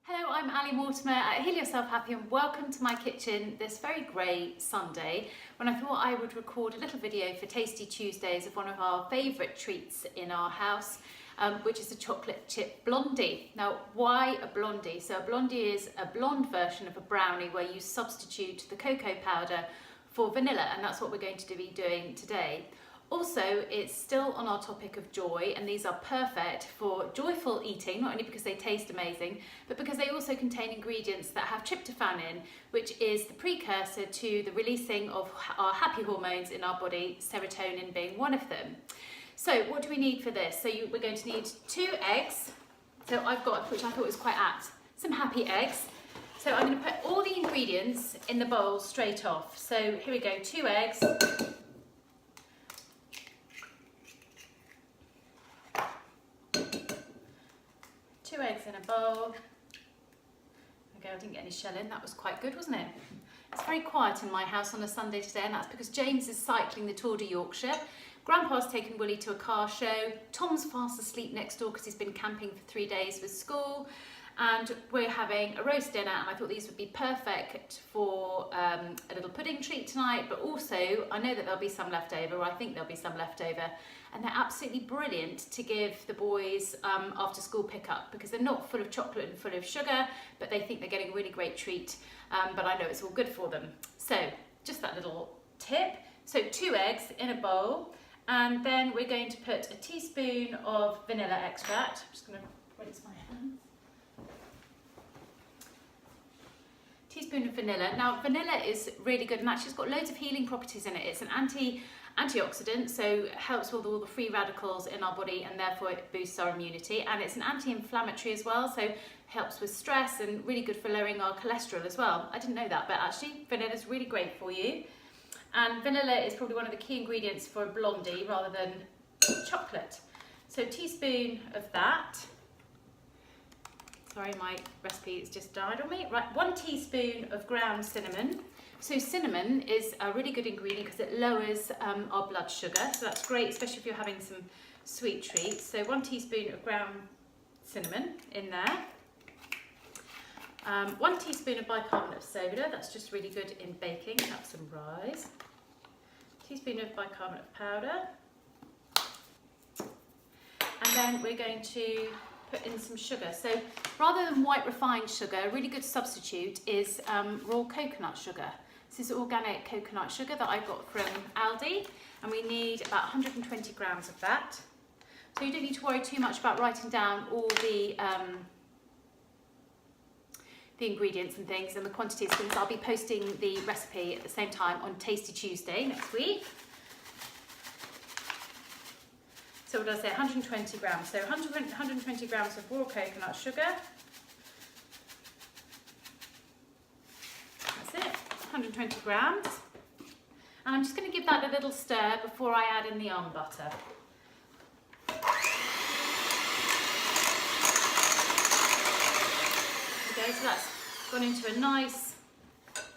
Hello, I'm Mortimer at Heal Yourself Happy, and welcome to my kitchen this very grey Sunday when I thought I would record a little video for Tasty Tuesdays of one of our favourite treats in our house, which is a chocolate chip blondie. Now, why a blondie? So a blondie is a blonde version of a brownie where you substitute the cocoa powder for vanilla, and that's what we're going to be doing today. Also, it's still on our topic of joy, and these are perfect for joyful eating, not only because they taste amazing, but because they also contain ingredients that have tryptophan in, which is the precursor to the releasing of our happy hormones in our body, serotonin being one of them. So what do we need for this? So we're going to need 2 eggs. So I've got, which I thought was quite apt, some happy eggs. So I'm going to put all the ingredients in the bowl straight off. So here we go, 2 eggs. 2 eggs in a bowl. Okay, I didn't get any shell in. That was quite good, wasn't it? It's very quiet in my house on a Sunday today, and that's because James is cycling the Tour de Yorkshire. Grandpa's taken Willie to a car show. Tom's fast asleep next door because he's been camping for 3 days with school. And we're having a roast dinner, and I thought these would be perfect for a little pudding treat tonight, but also I know that there'll be some left over, or I think there'll be some left over, and they're absolutely brilliant to give the boys after school pickup, because they're not full of chocolate and full of sugar, but they think they're getting a really great treat, but I know it's all good for them. So just that little tip. So 2 eggs in a bowl, and then we're going to put a teaspoon of vanilla extract. I'm just going to rinse my hands. Teaspoon of vanilla. Now, vanilla is really good, and actually it's got loads of healing properties in it. It's an antioxidant, so it helps with all the free radicals in our body, and therefore it boosts our immunity. And it's an anti-inflammatory as well, so it helps with stress and really good for lowering our cholesterol as well. I didn't know that, but actually vanilla is really great for you. And vanilla is probably one of the key ingredients for a blondie rather than chocolate. So a teaspoon of that. Sorry, my recipe has just died on me. Right, 1 teaspoon of ground cinnamon. So cinnamon is a really good ingredient because it lowers our blood sugar. So that's great, especially if you're having some sweet treats. So 1 teaspoon of ground cinnamon in there. 1 teaspoon of bicarbonate of soda. That's just really good in baking. Have some rise. Teaspoon of bicarbonate of powder. And then we're going to put in some sugar. So rather than white refined sugar, a really good substitute is raw coconut sugar. This is organic coconut sugar that I got from Aldi, and we need about 120 grams of that. So you don't need to worry too much about writing down all the ingredients and things and the quantities, because I'll be posting the recipe at the same time on Tasty Tuesday next week. So what did I say, 120 grams. So 120 grams of raw coconut sugar. That's it, 120 grams. And I'm just going to give that a little stir before I add in the almond butter. Okay, so that's gone into a nice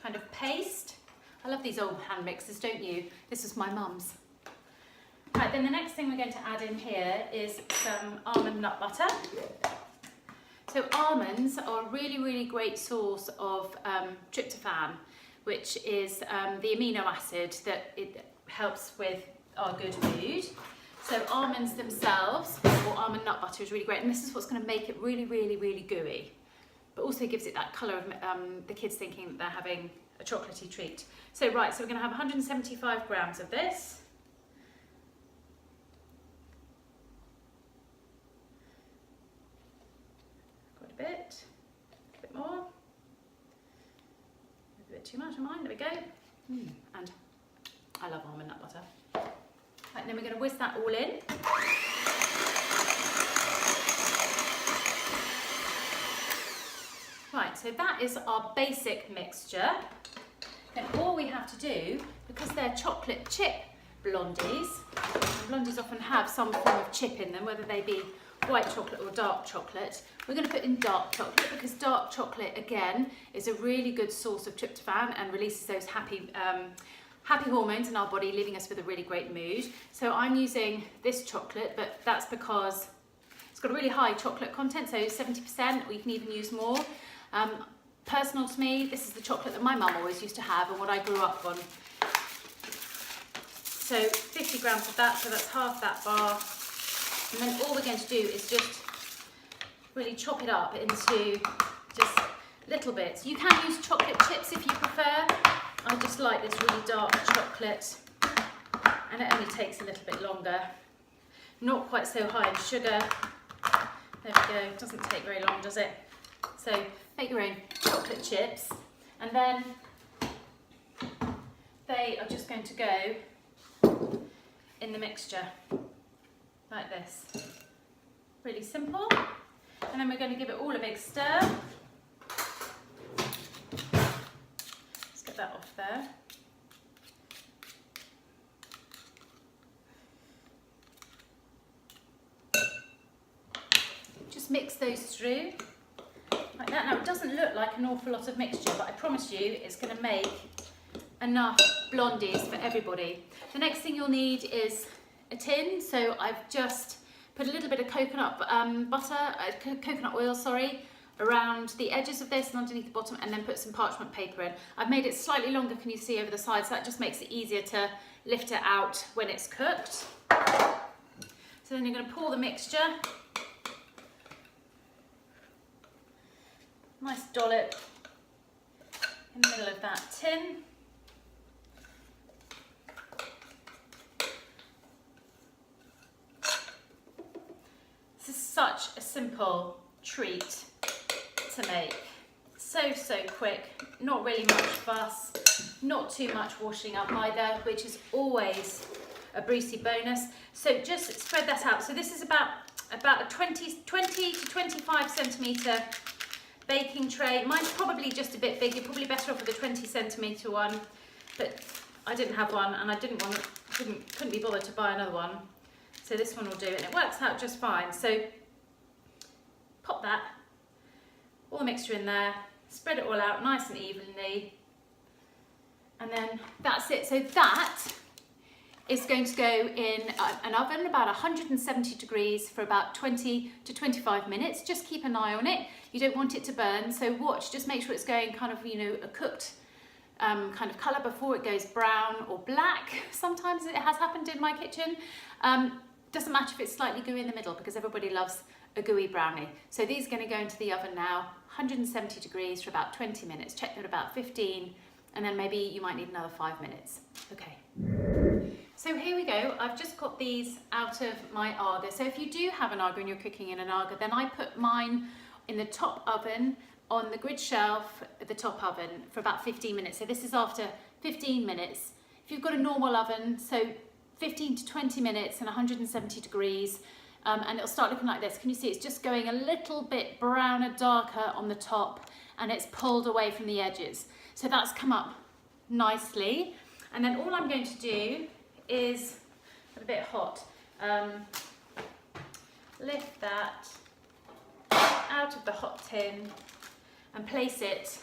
kind of paste. I love these old hand mixers, don't you? This is my mum's. Right, then the next thing we're going to add in here is some almond nut butter. So almonds are a really, really great source of tryptophan, which is the amino acid that it helps with our good mood. So almonds themselves, or almond nut butter, is really great, and this is what's going to make it really, really, really gooey, but also gives it that colour of the kids thinking that they're having a chocolatey treat. So right, so we're going to have 175 grams of this. A bit more, a bit too much of mine, there we go. And I love almond nut butter. Right, then we're going to whisk that all in. Right, so that is our basic mixture. Then all we have to do, because they're chocolate chip blondies, and blondies often have some form of chip in them, whether they be white chocolate or dark chocolate. We're going to put in dark chocolate because dark chocolate, again, is a really good source of tryptophan and releases those happy hormones in our body, leaving us with a really great mood. So I'm using this chocolate, but that's because it's It's got a really high chocolate content, so 70%, or you can even use more. Personal to me, this is the chocolate that my mum always used to have and what I grew up on. So 50 grams of that, so that's half that bar. And then all we're going to do is just really chop it up into just little bits. You can use chocolate chips if you prefer. I just like this really dark chocolate, and it only takes a little bit longer. Not quite so high in sugar. There we go, doesn't take very long, does it? So make your own chocolate chips, and then they are just going to go in the mixture like this. Really simple. And then we're going to give it all a big stir. Let's get that off there. Just mix those through like that. Now it doesn't look like an awful lot of mixture, but I promise you it's going to make enough blondies for everybody. The next thing you'll need is a tin. So I've just put a little bit of coconut coconut oil, around the edges of this and underneath the bottom, and then put some parchment paper in. I've made it slightly longer, can you see, over the sides? That just makes it easier to lift it out when it's cooked. So then you're going to pour the mixture. Nice dollop in the middle of that tin. This is such a simple treat to make. So quick, not really much fuss, not too much washing up either, which is always a Brucey bonus. So just spread that out. So this is about a 20 to 25 centimetre baking tray. Mine's probably just a bit big. You're probably better off with a 20 centimetre one, but I didn't have one, and I couldn't be bothered to buy another one. So this one will do, and it works out just fine. So pop that, all the mixture in there, spread it all out nice and evenly, and then that's it. So that is going to go in an oven about 170 degrees for about 20 to 25 minutes. Just keep an eye on it. You don't want it to burn, so watch, just make sure it's going kind of, a cooked kind of colour before it goes brown or black. Sometimes it has happened in my kitchen. Doesn't matter if it's slightly gooey in the middle, because everybody loves a gooey brownie. So these are going to go into the oven now, 170 degrees for about 20 minutes. Check them at about 15, and then maybe you might need another 5 minutes. Okay. So here we go. I've just got these out of my Aga. So if you do have an Aga and you're cooking in an Aga, then I put mine in the top oven on the grid shelf at the top oven for about 15 minutes. So this is after 15 minutes. If you've got a normal oven, so 15 to 20 minutes and 170 degrees, and it'll start looking like this. Can you see it's just going a little bit browner, darker on the top, and it's pulled away from the edges. So that's come up nicely. And then all I'm going to do is, a bit hot, lift that out of the hot tin and place it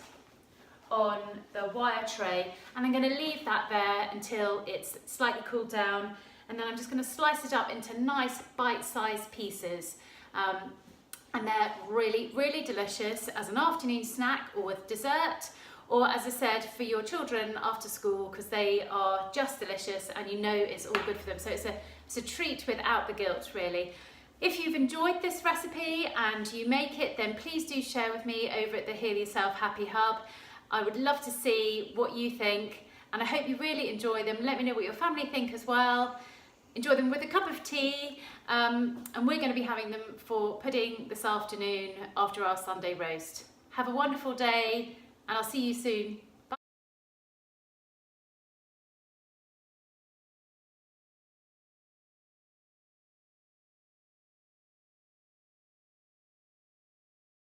on the wire tray, and I'm going to leave that there until it's slightly cooled down, and then I'm just going to slice it up into nice bite-sized pieces, and they're really delicious as an afternoon snack or with dessert, or as I said, for your children after school, because they are just delicious and you know it's all good for them. So it's a treat without the guilt, really. If you've enjoyed this recipe and you make it, then please do share with me over at the Heal Yourself Happy Hub. I would love to see what you think, and I hope you really enjoy them. Let me know what your family think as well. Enjoy them with a cup of tea, and we're going to be having them for pudding this afternoon after our Sunday roast. Have a wonderful day, and I'll see you soon.